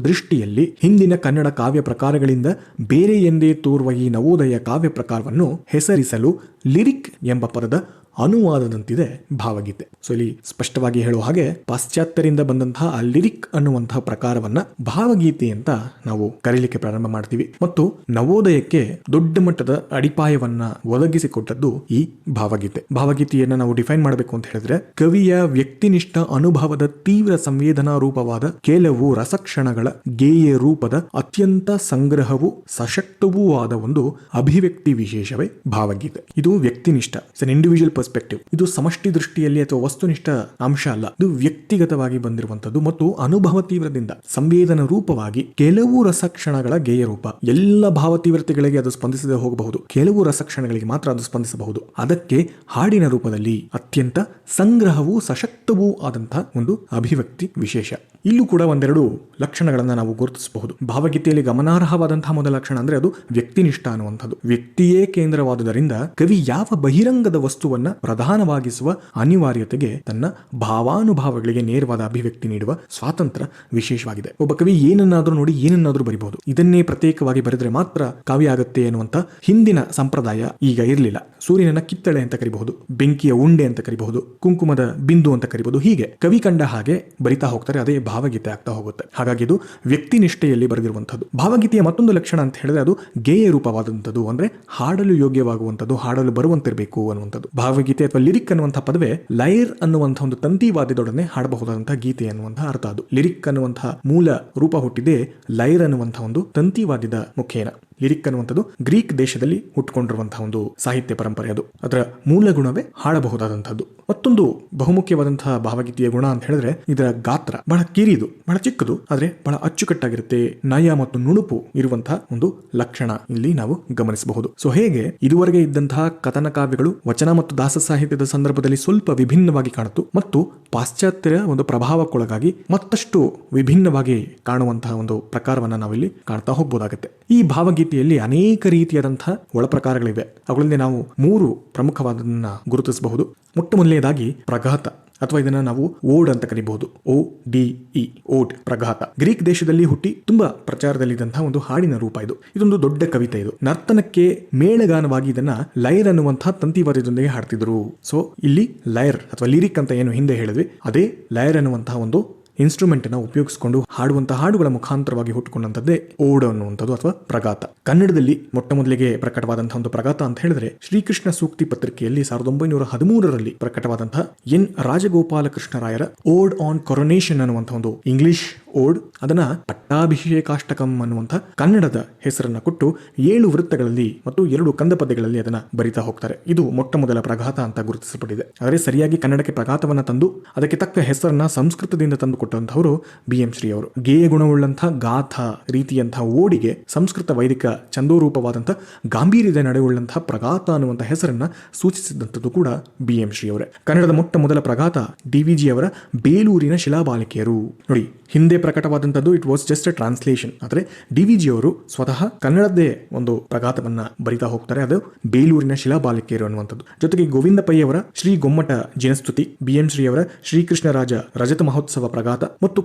ದೃಷ್ಟಿಯಲ್ಲಿ ಹಿಂದಿನ ಕನ್ನಡ ಕಾವ್ಯ ಪ್ರಕಾರಗಳಿಂದ ಬೇರೆ ಎಂದೇ ತೋರುವ ಈ ನವೋದಯ ಕಾವ್ಯ ಪ್ರಕಾರವನ್ನು ಹೆಸರಿಸಲು ಲಿರಿಕ್ ಎಂಬ ಪದದ ಅನುವಾದದಂತಿದೆ ಭಾವಗೀತೆ. ಸೊ ಇಲ್ಲಿ ಸ್ಪಷ್ಟವಾಗಿ ಹೇಳುವ ಹಾಗೆ ಪಾಶ್ಚಾತ್ಯರಿಂದ ಬಂದಂತಹ ಆ ಲಿರಿಕ್ ಅನ್ನುವಂತಹ ಪ್ರಕಾರವನ್ನ ಭಾವಗೀತೆ ಅಂತ ನಾವು ಕರೀಲಿಕ್ಕೆ ಪ್ರಾರಂಭ ಮಾಡ್ತೀವಿ. ಮತ್ತು ನವೋದಯಕ್ಕೆ ದೊಡ್ಡ ಮಟ್ಟದ ಅಡಿಪಾಯವನ್ನ ಒದಗಿಸಿಕೊಟ್ಟದ್ದು ಈ ಭಾವಗೀತೆ. ಭಾವಗೀತೆಯನ್ನ ನಾವು ಡಿಫೈನ್ ಮಾಡಬೇಕು ಅಂತ ಹೇಳಿದ್ರೆ, ಕವಿಯ ವ್ಯಕ್ತಿನಿಷ್ಠ ಅನುಭವದ ತೀವ್ರ ಸಂವೇದನಾ ರೂಪವಾದ ಕೆಲವು ರಸಕ್ಷಣಗಳ ಗೇಯ ರೂಪದ ಅತ್ಯಂತ ಸಂಗ್ರಹವೂ ಸಶಕ್ತವೂ ಆದ ಒಂದು ಅಭಿವ್ಯಕ್ತಿ ವಿಶೇಷವೇ ಭಾವಗೀತೆ. ಇದು ವ್ಯಕ್ತಿನಿಷ್ಠ, ಇಂಡಿವಿಜುವಲ್ ಪರ್ಸ್ಪೆಕ್ಟಿವ್. ಇದು ಸಮಷ್ಟಿ ದೃಷ್ಟಿಯಲ್ಲಿ ಅಥವಾ ವಸ್ತುನಿಷ್ಠ ಅಂಶ ಅಲ್ಲ, ಇದು ವ್ಯಕ್ತಿಗತವಾಗಿ ಬಂದಿರುವಂತದ್ದು ಮತ್ತು ಅನುಭವ ತೀವ್ರದಿಂದ ಸಂವೇದನ ರೂಪವಾಗಿ ಕೆಲವು ರಸಕ್ಷಣಗಳ ಗೇಯ ರೂಪ. ಎಲ್ಲ ಭಾವ ತೀವ್ರತೆಗಳಿಗೆ ಅದು ಸ್ಪಂದಿಸದೆ ಹೋಗಬಹುದು, ಕೆಲವು ರಸಕ್ಷಣಗಳಿಗೆ ಮಾತ್ರ ಅದು ಸ್ಪಂದಿಸಬಹುದು. ಅದಕ್ಕೆ ಹಾಡಿನ ರೂಪದಲ್ಲಿ ಅತ್ಯಂತ ಸಂಗ್ರಹವೂ ಸಶಕ್ತವೂ ಆದಂತಹ ಒಂದು ಅಭಿವ್ಯಕ್ತಿ ವಿಶೇಷ. ಇಲ್ಲೂ ಕೂಡ ಒಂದೆರಡು ಲಕ್ಷಣಗಳನ್ನ ನಾವು ಗುರುತಿಸಬಹುದು. ಭಾವಗೀತೆಯಲ್ಲಿ ಗಮನಾರ್ಹವಾದಂತಹ ಮೊದಲ ಲಕ್ಷಣ ಅಂದ್ರೆ ಅದು ವ್ಯಕ್ತಿನಿಷ್ಠ ಅನ್ನುವಂಥದ್ದು. ವ್ಯಕ್ತಿಯೇ ಕೇಂದ್ರವಾದುದರಿಂದ ಕವಿ ಯಾವ ಬಹಿರಂಗದ ವಸ್ತುವನ್ನ ಪ್ರಧಾನವಾಗಿಸುವ ಅನಿವಾರ್ಯತೆಗೆ ತನ್ನ ಭಾವಾನುಭಾವಗಳಿಗೆ ನೇರವಾದ ಅಭಿವ್ಯಕ್ತಿ ನೀಡುವ ಸ್ವಾತಂತ್ರ್ಯ ವಿಶೇಷವಾಗಿದೆ. ಒಬ್ಬ ಕವಿ ಏನನ್ನಾದ್ರೂ ನೋಡಿ ಏನನ್ನಾದ್ರೂ ಬರಿಬಹುದು. ಇದನ್ನೇ ಪ್ರತ್ಯೇಕವಾಗಿ ಬರೆದ್ರೆ ಮಾತ್ರ ಕಾವ್ಯ ಆಗುತ್ತೆ ಎನ್ನುವಂತ ಹಿಂದಿನ ಸಂಪ್ರದಾಯ ಈಗ ಇರಲಿಲ್ಲ. ಸೂರ್ಯನ ಕಿತ್ತಳೆ ಅಂತ ಕರಿಬಹುದು, ಬೆಂಕಿಯ ಉಂಡೆ ಅಂತ ಕರಿಬಹುದು, ಕುಂಕುಮದ ಬಿಂದು ಅಂತ ಕರಿಬಹುದು. ಹೀಗೆ ಕವಿ ಕಂಡ ಹಾಗೆ ಬರಿತಾ ಹೋಗ್ತಾರೆ, ಅದೇ ಭಾವಗೀತೆ ಆಗ್ತಾ ಹೋಗುತ್ತೆ. ಹಾಗಾಗಿ ಇದು ವ್ಯಕ್ತಿನಿಷ್ಠೆಯಲ್ಲಿ ಬರೆದಿರುವಂತದ್ದು. ಭಾವಗೀತೆಯ ಮತ್ತೊಂದು ಲಕ್ಷಣ ಅಂತ ಹೇಳಿದ್ರೆ ಅದು ಗೇಯ ರೂಪವಾದಂಥದ್ದು, ಅಂದ್ರೆ ಹಾಡಲು ಯೋಗ್ಯವಾಗುವಂಥದ್ದು, ಹಾಡಲು ಬರುವಂತಿರಬೇಕು ಅನ್ನುವಂಥದ್ದು. ಭಾವಗೀತೆ ಅಥವಾ ಲಿರಿಕ್ ಅನ್ನುವಂತಹ ಪದವೇ ಲೈರ್ ಅನ್ನುವಂತಹ ಒಂದು ತಂತಿವಾದ್ಯದೊಡನೆ ಹಾಡಬಹುದಾದಂತಹ ಗೀತೆ ಅನ್ನುವಂತಹ ಅರ್ಥ. ಅದು ಲಿರಿಕ್ ಅನ್ನುವಂತಹ ಮೂಲ ರೂಪ ಹುಟ್ಟಿದೆ ಲೈರ್ ಅನ್ನುವಂತಹ ಒಂದು ತಂತಿವಾದ್ಯದ ಮುಖೇನ. ಲಿರಿಕ್ ಅನ್ನುವಂಥದ್ದು ಗ್ರೀಕ್ ದೇಶದಲ್ಲಿ ಹುಟ್ಟುಕೊಂಡಿರುವಂತಹ ಒಂದು ಸಾಹಿತ್ಯ ಪರಂಪರೆ. ಅದು ಅದರ ಮೂಲ ಗುಣವೇ ಹಾಡಬಹುದಾದಂಥದ್ದು. ಮತ್ತೊಂದು ಬಹುಮುಖ್ಯವಾದಂತಹ ಭಾವಗೀತೆಯ ಗುಣ ಅಂತ ಹೇಳಿದ್ರೆ ಇದರ ಗಾತ್ರ ಬಹಳ ಕಿರಿದು, ಬಹಳ ಚಿಕ್ಕದು, ಆದ್ರೆ ಬಹಳ ಅಚ್ಚುಕಟ್ಟಾಗಿರುತ್ತೆ. ನಯ ಮತ್ತು ನುಣುಪು ಇರುವಂತಹ ಒಂದು ಲಕ್ಷಣ ಇಲ್ಲಿ ನಾವು ಗಮನಿಸಬಹುದು. ಸೊ ಹೇಗೆ ಇದುವರೆಗೆ ಇದ್ದಂತಹ ಕಥನ ಕಾವ್ಯಗಳು ವಚನ ಮತ್ತು ದಾಸ ಸಾಹಿತ್ಯದ ಸಂದರ್ಭದಲ್ಲಿ ಸ್ವಲ್ಪ ವಿಭಿನ್ನವಾಗಿ ಕಾಣಿತು ಮತ್ತು ಪಾಶ್ಚಾತ್ಯರ ಒಂದು ಪ್ರಭಾವಕ್ಕೊಳಗಾಗಿ ಮತ್ತಷ್ಟು ವಿಭಿನ್ನವಾಗಿ ಕಾಣುವಂತಹ ಒಂದು ಪ್ರಕಾರವನ್ನ ನಾವಿಲ್ಲಿ ಕಾಣ್ತಾ ಹೋಗಬಹುದಾಗುತ್ತೆ. ಈ ಭಾವಗೀತೆಯಲ್ಲಿ ಅನೇಕ ರೀತಿಯಾದಂತಹ ಒಳಪ್ರಕಾರಗಳಿವೆ. ಅವುಗಳಲ್ಲಿ ನಾವು 3 ಪ್ರಮುಖವಾದನ್ನ ಗುರುತಿಸಬಹುದು. ಮೊಟ್ಟ ಮೊದಲನೇದಾಗಿ ಪ್ರಘಾತ, ಅಥವಾ ಇದನ್ನ ನಾವು ಓಡ್ ಅಂತ ಕರಿಬಹುದು. ODE, ಓಡ್, ಪ್ರಘಾತ. ಗ್ರೀಕ್ ದೇಶದಲ್ಲಿ ಹುಟ್ಟಿ ತುಂಬಾ ಪ್ರಚಾರದಲ್ಲಿದ್ದಂತಹ ಒಂದು ಹಾಡಿನ ರೂಪ ಇದು. ಇದೊಂದು ದೊಡ್ಡ ಕವಿತೆ. ಇದು ನರ್ತನಕ್ಕೆ ಮೇಳಗಾನವಾಗಿ ಇದನ್ನ ಲೈರ್ ಅನ್ನುವಂತಹ ತಂತಿವಾದ್ಯದೊಂದಿಗೆ ಹಾಡ್ತಿದ್ರು. ಸೊ ಇಲ್ಲಿ ಲೈರ್ ಅಥವಾ ಲಿರಿಕ್ ಅಂತ ಏನು ಹಿಂದೆ ಹೇಳಿದ್ವಿ, ಅದೇ ಲೈರ್ ಅನ್ನುವಂತಹ ಒಂದು ಇನ್ಸ್ಟ್ರೂಮೆಂಟ್ ಅನ್ನು ಉಪಯೋಗಿಸಿಕೊಂಡು ಹಾಡುವಂತಹ ಹಾಡುಗಳ ಮುಖಾಂತರವಾಗಿ ಹುಟ್ಟುಕೊಂಡಂತದ್ದೇ ಓಡ್ ಅನ್ನುವಂಥದ್ದು ಅಥವಾ ಪ್ರಘಾತ. ಕನ್ನಡದಲ್ಲಿ ಮೊಟ್ಟ ಮೊದಲಿಗೆ ಪ್ರಕಟವಾದಂತಹ ಒಂದು ಪ್ರಘಾತ ಅಂತ ಹೇಳಿದ್ರೆ ಶ್ರೀಕೃಷ್ಣ ಸೂಕ್ತಿ ಪತ್ರಿಕೆಯಲ್ಲಿ 1913ರಲ್ಲಿ ಪ್ರಕಟವಾದಂತಹ ಎನ್ ರಾಜಗೋಪಾಲಕೃಷ್ಣರಾಯರ ಓಡ್ ಆನ್ ಕೊರೊನೇಷನ್ ಅನ್ನುವಂತಹ ಒಂದು ಇಂಗ್ಲಿಷ್ ಓಡ್. ಅದನ್ನ ಪಟ್ಟಾಭಿಷೇಕಾಷ್ಟಕಂ ಅನ್ನುವಂತಹ ಕನ್ನಡದ ಹೆಸರನ್ನ ಕೊಟ್ಟು 7 ವೃತ್ತಗಳಲ್ಲಿ ಮತ್ತು 2 ಕಂದ ಪದ್ಯಗಳಲ್ಲಿ ಅದನ್ನ ಬರಿತಾ ಹೋಗ್ತಾರೆ. ಇದು ಮೊಟ್ಟ ಮೊದಲ ಪ್ರಘಾತ ಅಂತ ಗುರುತಿಸಲ್ಪಟ್ಟಿದೆ. ಆದರೆ ಸರಿಯಾಗಿ ಕನ್ನಡಕ್ಕೆ ಪ್ರಘಾತವನ್ನ ತಂದು ಅದಕ್ಕೆ ತಕ್ಕ ಹೆಸರನ್ನ ಸಂಸ್ಕೃತದಿಂದ ತಂದು ಕೊಟ್ಟಂತವರು BM ಶ್ರೀ ಅವರು. ಗೇಯ ಗುಣವುಳ್ಳಂತಹ ಗಾಥಾ ರೀತಿಯಂತಹ ಓಡಿಗೆ ಸಂಸ್ಕೃತ ವೈದಿಕ ಛಂದೋರೂಪವಾದಂತಹ ಗಾಂಭೀರ್ಯದ ನಡೆಯುಳ್ಳಂತಹ ಪ್ರಘಾತ ಅನ್ನುವಂತಹ ಹೆಸರನ್ನ ಸೂಚಿಸಿದಂಥದ್ದು ಕೂಡ BM ಶ್ರೀ ಅವರೇ. ಕನ್ನಡದ ಮೊಟ್ಟ ಮೊದಲ ಪ್ರಘಾತ DVG ಅವರ ಬೇಲೂರಿನ ಶಿಲಾಬಾಲಿಕೆಯರು. ನೋಡಿ, ಹಿಂದೆ ಪ್ರಕಟವಾದಂಥದ್ದು it was just a translation. ಆದರೆ DVG ಅವರು ಸ್ವತಃ ಕನ್ನಡದ್ದೇ ಒಂದು ಪ್ರಘಾತವನ್ನ ಬರಿತಾ ಹೋಗ್ತಾರೆ. ಅದು ಬೇಲೂರಿನ ಶಿಲಾಬಾಲಿಕೆಯರು ಅನ್ನುವಂಥದ್ದು. ಜೊತೆಗೆ ಗೋವಿಂದ ಪೈ ಅವರ ಶ್ರೀ ಗೊಮ್ಮಟ ಜಿನಸ್ತುತಿ, BM ಶ್ರೀ ಅವರ ಶ್ರೀಕೃಷ್ಣರಾಜ ರಜತ ಮಹೋತ್ಸವ ಪ್ರಘಾತ ಮತ್ತು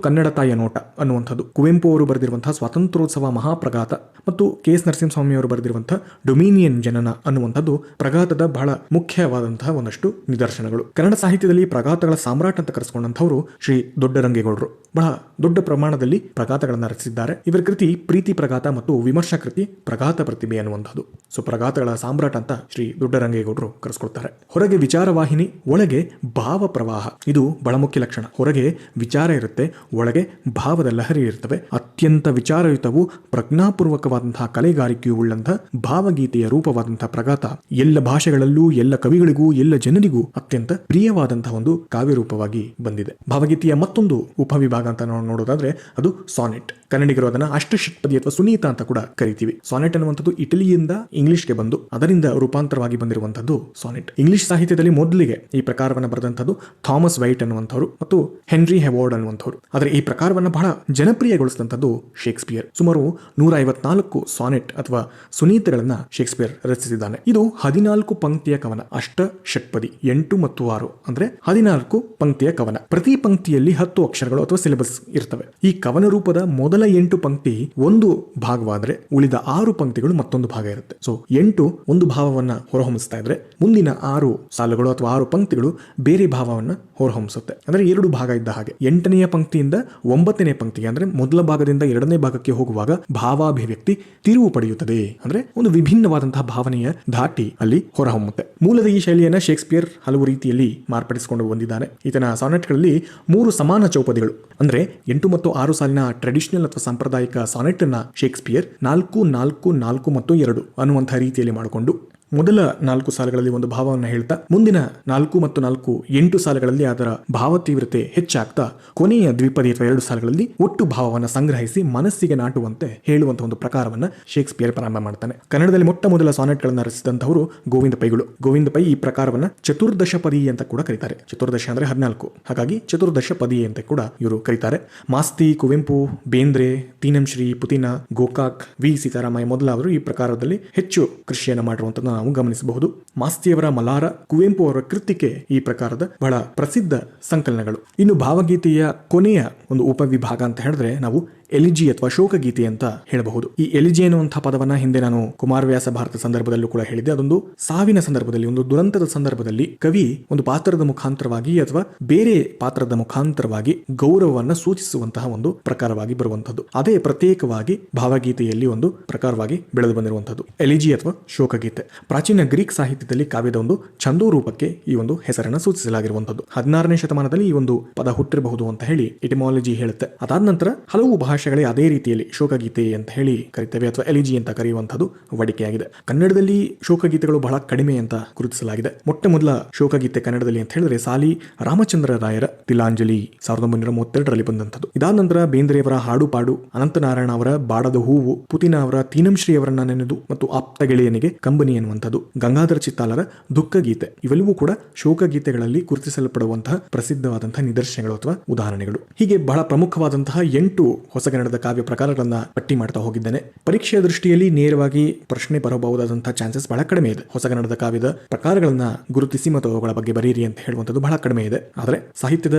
ಕನ್ನಡ ತಾಯಿಯ ನೋಟ ಅನ್ನುವಂಥದ್ದು, ಕುವೆಂಪು ಅವರು ಬರೆದಿರುವಂತಹ ಸ್ವಾತಂತ್ರ್ಯೋತ್ಸವ ಮಹಾಪ್ರಘಾತ ಮತ್ತು KS ನರಸಿಂಹಸ್ವಾಮಿ ಅವರು ಬರೆದಿರುವಂತಹ ಡೊಮಿನಿಯನ್ ಜನನ ಅನ್ನುವಂಥದ್ದು ಪ್ರಘಾತದ ಬಹಳ ಮುಖ್ಯವಾದಂತಹ ಒಂದಷ್ಟು ನಿದರ್ಶನಗಳು. ಕನ್ನಡ ಸಾಹಿತ್ಯದಲ್ಲಿ ಪ್ರಘಾತಗಳ ಸಾಮ್ರಾಟ್ ಅಂತ ಕರೆಸಿಕೊಂಡಂತವರು ಶ್ರೀ ದೊಡ್ಡರಂಗೇಗೌಡರು. ಬಹಳ ದೊಡ್ಡ ಪ್ರಮಾಣದಲ್ಲಿ ಪ್ರಘಾತಗಳನ್ನು ರಚಿಸಿದ್ದಾರೆ. ಇವರ ಕೃತಿ ಪ್ರೀತಿ ಪ್ರಘಾತ ಮತ್ತು ವಿಮರ್ಶಾ ಕೃತಿ ಪ್ರಘಾತ ಪ್ರತಿಭೆ ಅನ್ನುವಂಥದ್ದು. ಸೊ ಪ್ರಘಾತಗಳ ಸಾಮ್ರಾಟ್ ಅಂತ ಶ್ರೀ ದೊಡ್ಡರಂಗೇಗೌಡರು ಕರೆಸ್ಕೊಳ್ತಾರೆ. ಹೊರಗೆ ವಿಚಾರವಾಹಿನಿ, ಒಳಗೆ ಭಾವ ಪ್ರವಾಹ. ಇದು ಬಹಳ ಮುಖ್ಯ ಲಕ್ಷಣ. ಹೊರಗೆ ವಿಚಾರ ಇರುತ್ತೆ, ಒಳಗೆ ಭಾವದ ಲಹರಿ ಇರ್ತವೆ. ಅತ್ಯಂತ ವಿಚಾರಯುತವೂ ಪ್ರಜ್ಞಾಪೂರ್ವಕವಾದಂತಹ ಕಲೆಗಾರಿಕೆಯು ಉಳ್ಳಂತಹ ಭಾವಗೀತೆಯ ರೂಪವಾದಂತಹ ಪ್ರಗಾತ ಎಲ್ಲ ಭಾಷೆಗಳಲ್ಲೂ ಎಲ್ಲ ಕವಿಗಳಿಗೂ ಎಲ್ಲ ಜನರಿಗೂ ಅತ್ಯಂತ ಪ್ರಿಯವಾದಂತಹ ಒಂದು ಕಾವ್ಯ ರೂಪವಾಗಿ ಬಂದಿದೆ. ಭಾವಗೀತೆಯ ಮತ್ತೊಂದು ಉಪವಿಭಾಗ ಅಂತ ನಾವು ನೋಡೋದಾದ್ರೆ ಅದು ಸಾನೆಟ್. ಕನ್ನಡಿಗರು ಅದನ್ನ ಅಷ್ಟಷಟ್ಪದಿ ಅಥವಾ ಸುನೀತ ಅಂತ ಕೂಡ ಕರಿತೀವಿ. ಸಾನೆಟ್ ಅನ್ನುವಂಥದ್ದು ಇಟಲಿಯಿಂದ ಇಂಗ್ಲಿಷ್ಗೆ ಬಂದು ಅದರಿಂದ ರೂಪಾಂತರವಾಗಿ ಬಂದಿರುವಂತದ್ದು ಸಾನೆಟ್. ಇಂಗ್ಲಿಷ್ ಸಾಹಿತ್ಯದಲ್ಲಿ ಮೊದಲಿಗೆ ಈ ಪ್ರಕಾರವನ್ನು ಬರೆದಂತದ್ದು ಥಾಮಸ್ ವೈಟ್ ಅನ್ನುವಂಥವ್ರು ಮತ್ತು ಹೆನ್ರಿ ಹೆವಾರ್ಡ್ ಅನ್ನುವಂಥವ್ರು. ಆದರೆ ಈ ಪ್ರಕಾರವನ್ನು ಬಹಳ ಜನಪ್ರಿಯಗೊಳಿಸಿದಂಥದ್ದು ಶೇಕ್ಸ್ಪಿಯರ್. ಸುಮಾರು 154 ಸಾನೆಟ್ ಅಥವಾ ಸುನೀತಗಳನ್ನ ಶೇಕ್ಸ್ಪಿಯರ್ ರಚಿಸಿದ್ದಾನೆ. ಇದು 14 ಪಂಕ್ತಿಯ ಕವನ, ಅಷ್ಟ ಷಟ್ಪದಿ, 8 ಮತ್ತು 6 ಅಂದ್ರೆ 14 ಪಂಕ್ತಿಯ ಕವನ. ಪ್ರತಿ ಪಂಕ್ತಿಯಲ್ಲಿ 10 ಅಕ್ಷರಗಳು ಅಥವಾ ಸಿಲೆಬಸ್ ಇರ್ತವೆ. ಈ ಕವನ ರೂಪದ ಮೊದಲ 8 ಪಂಕ್ತಿ ಒಂದು ಭಾಗವಾದ್ರೆ ಉಳಿದ 6 ಪಂಕ್ತಿಗಳು ಮತ್ತೊಂದು ಭಾಗ ಇರುತ್ತೆ. ಸೊ 8 ಒಂದು ಭಾವವನ್ನ ಹೊರಹೊಮ್ಮಿಸ್ತಾ ಇದ್ರೆ ಮುಂದಿನ 6 ಸಾಲುಗಳು ಅಥವಾ 6 ಪಂಕ್ತಿಗಳು ಬೇರೆ ಭಾವವನ್ನ ಹೊರಹೊಮ್ಮಿಸುತ್ತೆ. ಅಂದ್ರೆ 2 ಭಾಗ ಇದ್ದ ಹಾಗೆ 8ನೇ ಪಂಕ್ತಿಯಿಂದ 9ನೇ ಪಂಕ್ತಿಗೆ ಅಂದ್ರೆ ಮೊದಲ ಭಾಗದಿಂದ 2ನೇ ಭಾಗಕ್ಕೆ ಹೋಗುವಾಗ ಭಾವಾಭಿವ್ಯಕ್ತಿ ತಿರುವು ಪಡೆಯುತ್ತದೆ. ಅಂದ್ರೆ ಒಂದು ವಿಭಿನ್ನವಾದಂತಹ ಭಾವನೆಯ ಧಾಟಿ ಅಲ್ಲಿ ಹೊರಹೊಮ್ಮುತ್ತೆ. ಮೂಲದ ಈ ಶೈಲಿಯನ್ನ ಶೇಕ್ಸ್ಪಿಯರ್ ಹಲವು ರೀತಿಯಲ್ಲಿ ಮಾರ್ಪಡಿಸಿಕೊಂಡು ಬಂದಿದ್ದಾನೆ. ಈತನ ಸಾನೆಟ್ಗಳಲ್ಲಿ 3 ಸಮಾನ ಚೌಪದಿಗಳು ಅಂದ್ರೆ 8 ಮತ್ತು 6 ಸಾಲಿನ ಟ್ರೆಡಿಷನಲ್ ಅಥವಾ ಸಾಂಪ್ರದಾಯಿಕ ಸಾನೆಟ್ ಅನ್ನ ಶೇಕ್ಸ್ಪಿಯರ್ 4, 4, 4 ಮತ್ತು 2 ಅನ್ನುವಂತಹ ರೀತಿಯಲ್ಲಿ ಮಾಡಿಕೊಂಡು ಮೊದಲ 4 ಸಾಲುಗಳಲ್ಲಿ ಒಂದು ಭಾವವನ್ನು ಹೇಳ್ತಾ ಮುಂದಿನ 4 ಮತ್ತು 4 8 ಸಾಲುಗಳಲ್ಲಿ ಅದರ ಭಾವ ತೀವ್ರತೆ ಹೆಚ್ಚಾಗ್ತಾ ಕೊನೆಯ ದ್ವಿಪದಿ ಅಥವಾ 2 ಸಾಲುಗಳಲ್ಲಿ ಒಟ್ಟು ಭಾವವನ್ನು ಸಂಗ್ರಹಿಸಿ ಮನಸ್ಸಿಗೆ ನಾಟುವಂತೆ ಹೇಳುವಂತಹ ಒಂದು ಪ್ರಕಾರವನ್ನ ಶೇಕ್ಸ್ಪಿಯರ್ ಪ್ರಾರಂಭ ಮಾಡ್ತಾನೆ. ಕನ್ನಡದಲ್ಲಿ ಮೊಟ್ಟ ಮೊದಲ ಸಾನೆಟ್ ಗಳನ್ನ ರಚಿಸಿದಂತವರು ಗೋವಿಂದ ಪೈಗಳು. ಗೋವಿಂದ ಪೈ ಈ ಪ್ರಕಾರವನ್ನ ಚತುರ್ದಶ ಪದಿ ಅಂತ ಕೂಡ ಕರೀತಾರೆ. ಚತುರ್ದಶ ಅಂದ್ರೆ 14, ಹಾಗಾಗಿ ಚತುರ್ದಶ ಪದಿ ಅಂತ ಕೂಡ ಇವರು ಕರೀತಾರೆ. ಮಾಸ್ತಿ, ಕುವೆಂಪು, ಬೇಂದ್ರೆ, ತೀನಂಶ್ರೀ, ಪುತಿನ, ಗೋಕಾಕ್, ವಿ ಸೀತಾರಾಮಯ್ಯ ಮೊದಲಾದರು ಈ ಪ್ರಕಾರದಲ್ಲಿ ಹೆಚ್ಚು ಕೃಷಿಯನ್ನು ಮಾಡಿರುವಂತದ್ದು ನಾವು ಗಮನಿಸಬಹುದು. ಮಾಸ್ತಿಯವರ ಮಲಾರ, ಕುವೆಂಪು ಅವರ ಕೃತಿಕೆ ಈ ಪ್ರಕಾರದ ಬಹಳ ಪ್ರಸಿದ್ಧ ಸಂಕಲನಗಳು. ಇನ್ನು ಭಾವಗೀತೆಯ ಕೊನೆಯ ಒಂದು ಉಪವಿಭಾಗ ಅಂತ ಹೇಳಿದ್ರೆ ನಾವು ಎಲಿಜಿ ಅಥವಾ ಶೋಕಗೀತೆ ಅಂತ ಹೇಳಬಹುದು. ಈ ಎಲಿಜಿ ಅನ್ನುವಂತಹ ಪದವನ್ನ ಹಿಂದೆ ನಾನು ಕುಮಾರವ್ಯಾಸ ಭಾರತ ಸಂದರ್ಭದಲ್ಲೂ ಕೂಡ ಹೇಳಿದ್ದೆ. ಅದೊಂದು ಸಾವಿನ ಸಂದರ್ಭದಲ್ಲಿ, ಒಂದು ದುರಂತದ ಸಂದರ್ಭದಲ್ಲಿ ಕವಿ ಒಂದು ಪಾತ್ರದ ಮುಖಾಂತರವಾಗಿ ಅಥವಾ ಬೇರೆ ಪಾತ್ರದ ಮುಖಾಂತರವಾಗಿ ಗೌರವವನ್ನ ಸೂಚಿಸುವಂತಹ ಒಂದು ಪ್ರಕಾರವಾಗಿ ಬರುವಂತದ್ದು. ಅದೇ ಪ್ರತ್ಯೇಕವಾಗಿ ಭಾವಗೀತೆಯಲ್ಲಿ ಒಂದು ಪ್ರಕಾರವಾಗಿ ಬೆಳೆದು ಬಂದಿರುವಂತದ್ದು ಎಲಿಜಿ ಅಥವಾ ಶೋಕಗೀತೆ. ಪ್ರಾಚೀನ ಗ್ರೀಕ್ ಸಾಹಿತ್ಯದಲ್ಲಿ ಕಾವ್ಯದ ಒಂದು ಛಂದೋ ರೂಪಕ್ಕೆ ಈ ಒಂದು ಹೆಸರನ್ನು ಸೂಚಿಸಲಾಗಿರುವಂತದ್ದು. 16ನೇ ಶತಮಾನದಲ್ಲಿ ಈ ಒಂದು ಪದ ಹುಟ್ಟಿರಬಹುದು ಅಂತ ಹೇಳಿ ಎಟಿಮಾಲಜಿ ಹೇಳುತ್ತೆ. ಅದಾದ ನಂತರ ಹಲವು ಭಾಷೆಗಳೇ ಅದೇ ರೀತಿಯಲ್ಲಿ ಶೋಕಗೀತೆ ಅಂತ ಹೇಳಿ ಕರಿತೇವೆ ಅಥವಾ ಎಲಿಜಿ ಅಂತ ಕರೆಯುವಂತದ್ದು ವಾಡಿಕೆಯಾಗಿದೆ. ಕನ್ನಡದಲ್ಲಿ ಶೋಕಗೀತೆಗಳು ಬಹಳ ಕಡಿಮೆ ಅಂತ ಗುರುತಿಸಲಾಗಿದೆ. ಮೊಟ್ಟ ಮೊದಲ ಶೋಕಗೀತೆ ಕನ್ನಡದಲ್ಲಿ ಅಂತ ಹೇಳಿದ್ರೆ ಸಾಲಿ ರಾಮಚಂದ್ರ ರಾಯರ ತಿಲಾಂಜಲಿ 1932ರಲ್ಲಿ ಬಂದಂಥದ್ದು. ಇದಾದ ನಂತರ ಬೇಂದ್ರೆಯವರ ಹಾಡು ಪಾಡು, ಅನಂತನಾರಾಯಣ ಅವರ ಬಾಡದ ಹೂವು, ಪುತಿನ ಅವರ ತೀನಂಶ್ರೀ ಅವರನ್ನ ನೆನೆದು ಮತ್ತು ಆಪ್ತ ಗೆಳೆಯನಿಗೆ ಕಂಬನಿ ಎನ್ನುವಂಥದ್ದು, ಗಂಗಾಧರ ಚಿತ್ತಾಲರ ದುಃಖ ಗೀತೆ ಇವೆಲ್ಲವೂ ಕೂಡ ಶೋಕಗೀತೆಗಳಲ್ಲಿ ಗುರುತಿಸಲ್ಪಡುವಂತಹ ಪ್ರಸಿದ್ಧವಾದಂತಹ ನಿದರ್ಶನಗಳು ಅಥವಾ ಉದಾಹರಣೆಗಳು. ಹೀಗೆ ಬಹಳ ಪ್ರಮುಖವಾದಂತಹ 8 ಹೊಸಗನ್ನಡದ ಕಾವ್ಯ ಪ್ರಕಾರಗಳನ್ನ ಪಟ್ಟಿ ಮಾಡ್ತಾ ಹೋಗಿದ್ದೇನೆ. ಪರೀಕ್ಷೆಯ ದೃಷ್ಟಿಯಲ್ಲಿ ನೇರವಾಗಿ ಪ್ರಶ್ನೆ ಬರಬಹುದಾದಂತಹ ಚಾನ್ಸಸ್ ಬಹಳ ಕಡಿಮೆ ಇದೆ. ಹೊಸಗನ್ನಡದ ಕಾವ್ಯದ ಪ್ರಕಾರಗಳನ್ನ ಗುರುತಿಸಿ ಮತ್ತು ಅವುಗಳ ಬಗ್ಗೆ ಬರೀರಿ ಅಂತ ಹೇಳುವಂಥದ್ದು ಬಹಳ ಕಡಿಮೆ ಇದೆ. ಆದರೆ ಸಾಹಿತ್ಯದ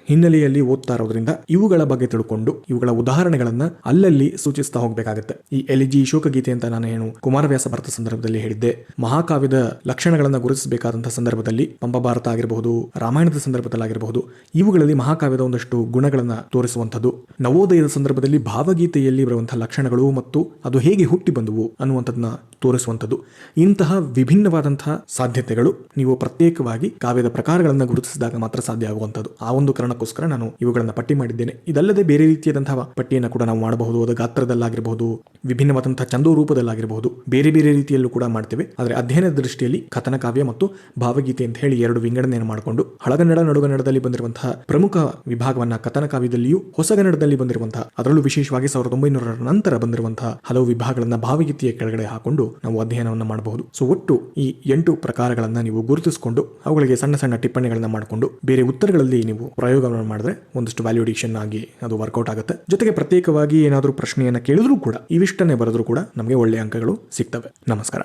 ಹಿನ್ನೆಲೆಯಲ್ಲಿ ಓದ್ತಾ ಇರೋದ್ರಿಂದ ಇವುಗಳ ಬಗ್ಗೆ ತಿಳ್ಕೊಂಡು ಇವುಗಳ ಉದಾಹರಣೆಗಳನ್ನ ಅಲ್ಲಲ್ಲಿ ಸೂಚಿಸ್ತಾ ಹೋಗ್ಬೇಕಾಗುತ್ತೆ. ಈ ಎಲಿಜಿ ಶೋಕಗೀತೆ ಅಂತ ನಾನು ಏನು ಕುಮಾರವ್ಯಾಸ ಭಾರತ ಸಂದರ್ಭದಲ್ಲಿ ಹೇಳಿದ್ದೆ, ಮಹಾಕಾವ್ಯದ ಲಕ್ಷಣಗಳನ್ನ ಗುರುತಿಸಬೇಕಾದಂತಹ ಸಂದರ್ಭದಲ್ಲಿ ಪಂಪಭಾರತ ಆಗಿರಬಹುದು, ರಾಮಾಯಣದ ಸಂದರ್ಭದಲ್ಲಾಗಿರಬಹುದು, ಇವುಗಳಲ್ಲಿ ಮಹಾಕಾವ್ಯದ ಒಂದಷ್ಟು ಗುಣಗಳನ್ನ ತೋರಿಸುವಂಥದ್ದು. ನವೋದಯದ ಸಂದರ್ಭದಲ್ಲಿ ಭಾವಗೀತೆಯಲ್ಲಿ ಬರುವಂತಹ ಲಕ್ಷಣಗಳು ಮತ್ತು ಅದು ಹೇಗೆ ಹುಟ್ಟಿ ಬಂದುವು ಅನ್ನುವಂಥದ್ದನ್ನ ತೋರಿಸುವಂಥದ್ದು. ಇಂತಹ ವಿಭಿನ್ನವಾದಂತಹ ಸಾಧ್ಯತೆಗಳು ನೀವು ಪ್ರತ್ಯೇಕವಾಗಿ ಕಾವ್ಯದ ಪ್ರಕಾರಗಳನ್ನು ಗುರುತಿಸಿದಾಗ ಮಾತ್ರ ಸಾಧ್ಯ ಆಗುವಂಥದ್ದು. ಆ ಒಂದು ಕಾರಣಕ್ಕೋಸ್ಕರ ನಾನು ಇವುಗಳನ್ನು ಪಟ್ಟಿ ಮಾಡಿದ್ದೇನೆ. ಇದಲ್ಲದೆ ಬೇರೆ ರೀತಿಯಾದಂತಹ ಪಟ್ಟಿಯನ್ನು ಕೂಡ ನಾವು ಮಾಡಬಹುದು. ಅದು ಗಾತ್ರದಲ್ಲಾಗಿರಬಹುದು, ವಿಭಿನ್ನವಾದಂತಹ ಛಂದೋ ರೂಪದಲ್ಲಾಗಿರಬಹುದು, ಬೇರೆ ಬೇರೆ ರೀತಿಯಲ್ಲೂ ಕೂಡ ಮಾಡ್ತೇವೆ. ಆದರೆ ಅಧ್ಯಯನದ ದೃಷ್ಟಿಯಲ್ಲಿ ಕಥನ ಕಾವ್ಯ ಮತ್ತು ಭಾವಗೀತೆ ಅಂತ ಹೇಳಿ 2 ವಿಂಗಡಣೆಯನ್ನು ಮಾಡಿಕೊಂಡು ಹಳಗನ್ನಡ ನಡುಗನ್ನಡದಲ್ಲಿ ಬಂದಿರುವಂತಹ ಪ್ರಮುಖ ವಿಭಾಗವನ್ನ ಕಥನ ಕಾವ್ಯದಲ್ಲಿಯೂ ಹೊಸಗನ್ನಡದಲ್ಲಿ ಬಂದಿರುವಂತಹ, ಅದರಲ್ಲೂ ವಿಶೇಷವಾಗಿ 1900ರ ನಂತರ ಬಂದಿರುವಂತಹ ಹಲವು ವಿಭಾಗಗಳನ್ನ ಭಾವಗೀತೆಯ ಕೆಳಗಡೆ ಹಾಕೊಂಡು ನಾವು ಅಧ್ಯಯನವನ್ನು ಮಾಡಬಹುದು. ಸೊ ಒಟ್ಟು ಈ 8 ಪ್ರಕಾರಗಳನ್ನ ನೀವು ಗುರುತಿಸಿಕೊಂಡು ಅವುಗಳಿಗೆ ಸಣ್ಣ ಸಣ್ಣ ಟಿಪ್ಪಣಿಗಳನ್ನ ಮಾಡಿಕೊಂಡು ಬೇರೆ ಉತ್ತರಗಳಲ್ಲಿ ನೀವು ಪ್ರಯೋಗವನ್ನು ಮಾಡಿದ್ರೆ ಒಂದಷ್ಟು ವ್ಯಾಲ್ಯೂಡೇಷನ್ ಆಗಿ ಅದು ವರ್ಕೌಟ್ ಆಗುತ್ತೆ. ಜೊತೆಗೆ ಪ್ರತ್ಯೇಕವಾಗಿ ಏನಾದರೂ ಪ್ರಶ್ನೆಯನ್ನ ಕೇಳಿದ್ರು ಕೂಡ ಇವಿಷ್ಟನ್ನೇ ಬರೆದ್ರು ಕೂಡ ನಮಗೆ ಒಳ್ಳೆಯ ಅಂಕಗಳು ಸಿಗ್ತವೆ. ನಮಸ್ಕಾರ.